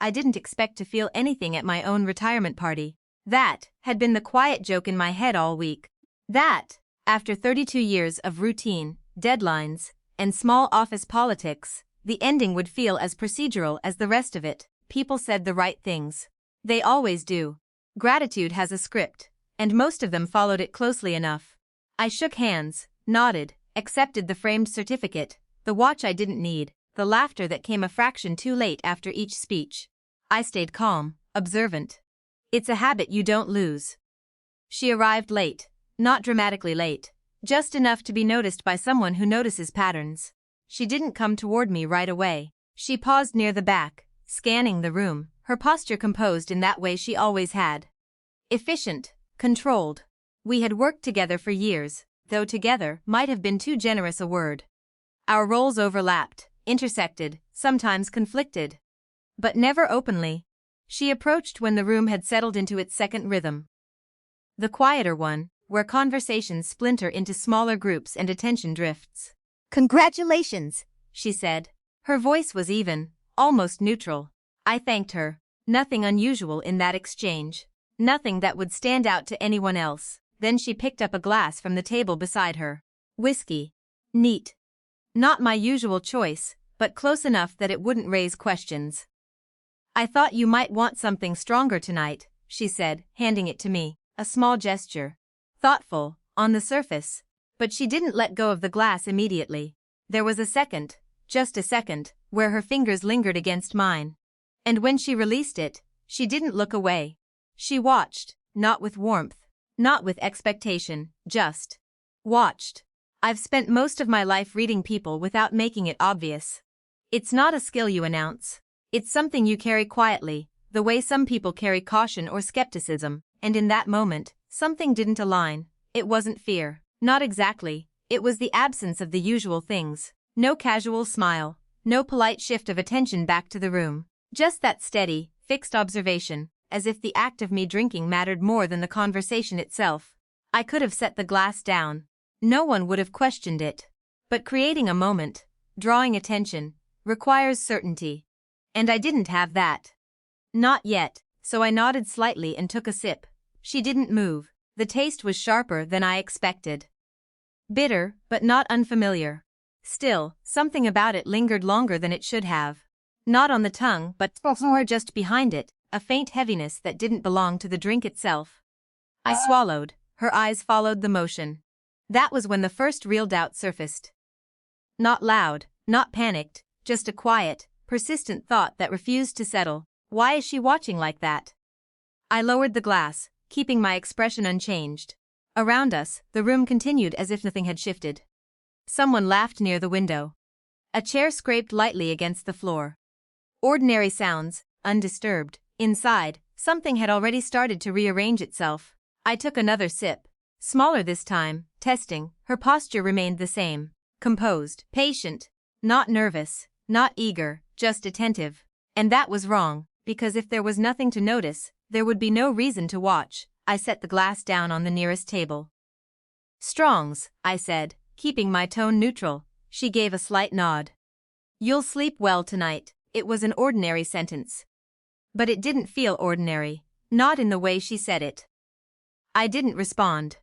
I didn't expect to feel anything at my own retirement party. That had been the quiet joke in my head all week. That, after 32 years of routine, deadlines, and small office politics, the ending would feel as procedural as the rest of it. People said the right things. They always do. Gratitude has a script, and most of them followed it closely enough. I shook hands, nodded, accepted the framed certificate, the watch I didn't need, the laughter that came a fraction too late after each speech. I stayed calm, observant. It's a habit you don't lose. She arrived late, not dramatically late, just enough to be noticed by someone who notices patterns. She didn't come toward me right away. She paused near the back, scanning the room, her posture composed in that way she always had. Efficient, controlled. We had worked together for years, though together might have been too generous a word. Our roles overlapped, intersected, sometimes conflicted. But never openly. She approached when the room had settled into its second rhythm. The quieter one, where conversations splinter into smaller groups and attention drifts. "Congratulations," she said. Her voice was even, almost neutral. I thanked her. Nothing unusual in that exchange. Nothing that would stand out to anyone else. Then she picked up a glass from the table beside her. Whiskey. Neat. Not my usual choice, but close enough that it wouldn't raise questions. "I thought you might want something stronger tonight," she said, handing it to me. A small gesture. Thoughtful, on the surface. But she didn't let go of the glass immediately. There was a second, just a second, where her fingers lingered against mine. And when she released it, she didn't look away. She watched, not with warmth, not with expectation, just watched. I've spent most of my life reading people without making it obvious. It's not a skill you announce. It's something you carry quietly, the way some people carry caution or skepticism, and in that moment, something didn't align. It wasn't fear. Not exactly. It was the absence of the usual things. No casual smile, no polite shift of attention back to the room. Just that steady, fixed observation, as if the act of me drinking mattered more than the conversation itself. I could have set the glass down. No one would have questioned it. But creating a moment, drawing attention, requires certainty. And I didn't have that. Not yet, so I nodded slightly and took a sip. She didn't move. The taste was sharper than I expected. Bitter, but not unfamiliar. Still, something about it lingered longer than it should have. Not on the tongue, but more just behind it, a faint heaviness that didn't belong to the drink itself. I swallowed. Her eyes followed the motion. That was when the first real doubt surfaced. Not loud, not panicked, just a quiet, persistent thought that refused to settle. Why is she watching like that? I lowered the glass, keeping my expression unchanged. Around us, the room continued as if nothing had shifted. Someone laughed near the window. A chair scraped lightly against the floor. Ordinary sounds, undisturbed. Inside, something had already started to rearrange itself. I took another sip. Smaller this time, testing. Her posture remained the same. Composed, patient, not nervous, not eager, just attentive. And that was wrong, because if there was nothing to notice, there would be no reason to watch. I set the glass down on the nearest table. "Strong's," I said, keeping my tone neutral. She gave a slight nod. "You'll sleep well tonight." It was an ordinary sentence. But it didn't feel ordinary, not in the way she said it. I didn't respond.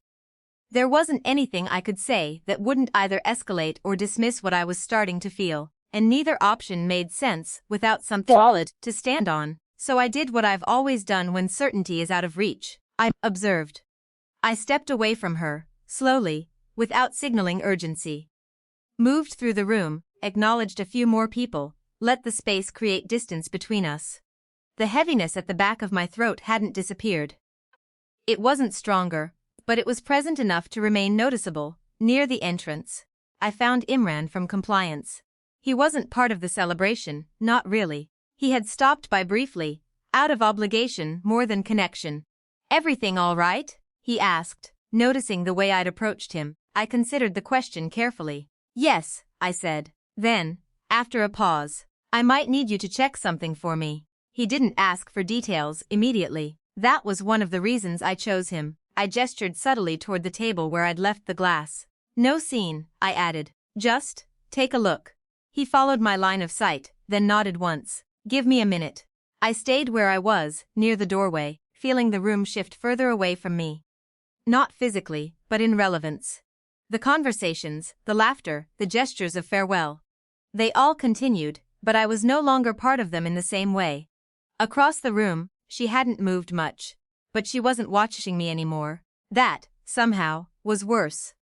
There wasn't anything I could say that wouldn't either escalate or dismiss what I was starting to feel, and neither option made sense without something solid to stand on, so I did what I've always done when certainty is out of reach. I observed. I stepped away from her, slowly, without signaling urgency. Moved through the room, acknowledged a few more people, let the space create distance between us. The heaviness at the back of my throat hadn't disappeared. It wasn't stronger, but it was present enough to remain noticeable. Near the entrance, I found Imran from compliance. He wasn't part of the celebration, not really. He had stopped by briefly, out of obligation more than connection. "Everything all right?" he asked, noticing the way I'd approached him. I considered the question carefully. "Yes," I said. Then, after a pause, "I might need you to check something for me." He didn't ask for details immediately. That was one of the reasons I chose him. I gestured subtly toward the table where I'd left the glass. "No scene," I added. "Just take a look." He followed my line of sight, then nodded once. "Give me a minute." I stayed where I was, near the doorway, feeling the room shift further away from me. Not physically, but in relevance. The conversations, the laughter, the gestures of farewell. They all continued, but I was no longer part of them in the same way. Across the room, she hadn't moved much. But she wasn't watching me anymore. That, somehow, was worse.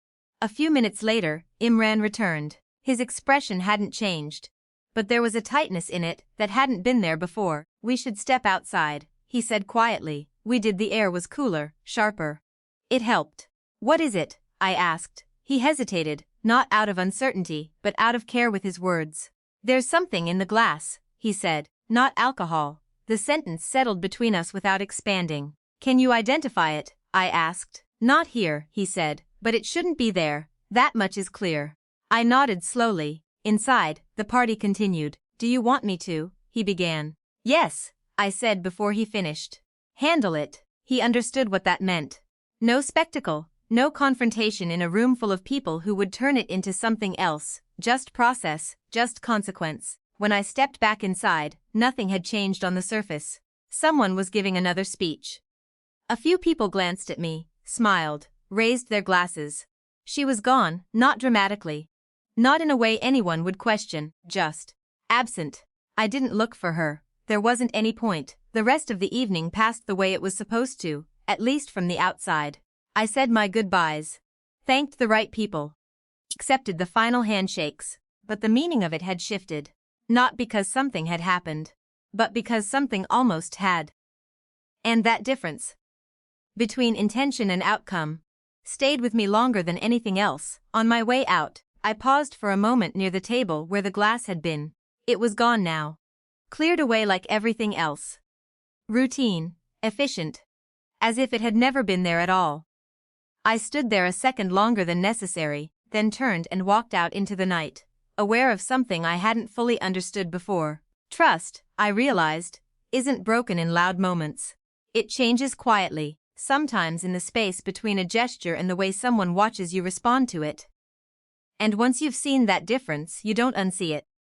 A few minutes later, Imran returned. His expression hadn't changed. But there was a tightness in it that hadn't been there before. We should step outside, he said quietly. We did. The air was cooler, sharper. It helped. What is it? I asked. He hesitated, not out of uncertainty, but out of care with his words. There's something in the glass, he said. Not alcohol. The sentence settled between us without expanding. Can you identify it? I asked. Not here, he said, but it shouldn't be there. That much is clear. I nodded slowly. Inside, the party continued. Do you want me to? He began. Yes, I said before he finished. Handle it. He understood what that meant. No spectacle, no confrontation in a room full of people who would turn it into something else. Just process, just consequence. When I stepped back inside, nothing had changed on the surface. Someone was giving another speech. A few people glanced at me, smiled, raised their glasses. She was gone, not dramatically. Not in a way anyone would question, just absent. I didn't look for her. There wasn't any point. The rest of the evening passed the way it was supposed to, at least from the outside. I said my goodbyes. Thanked the right people. Accepted the final handshakes. But the meaning of it had shifted. Not because something had happened, but because something almost had. And that difference between intention and outcome stayed with me longer than anything else. On my way out, I paused for a moment near the table where the glass had been. It was gone now. Cleared away like everything else. Routine, efficient. As if it had never been there at all. I stood there a second longer than necessary, then turned and walked out into the night, aware of something I hadn't fully understood before. Trust, I realized, isn't broken in loud moments. It changes quietly, sometimes in the space between a gesture and the way someone watches you respond to it. And once you've seen that difference, you don't unsee it.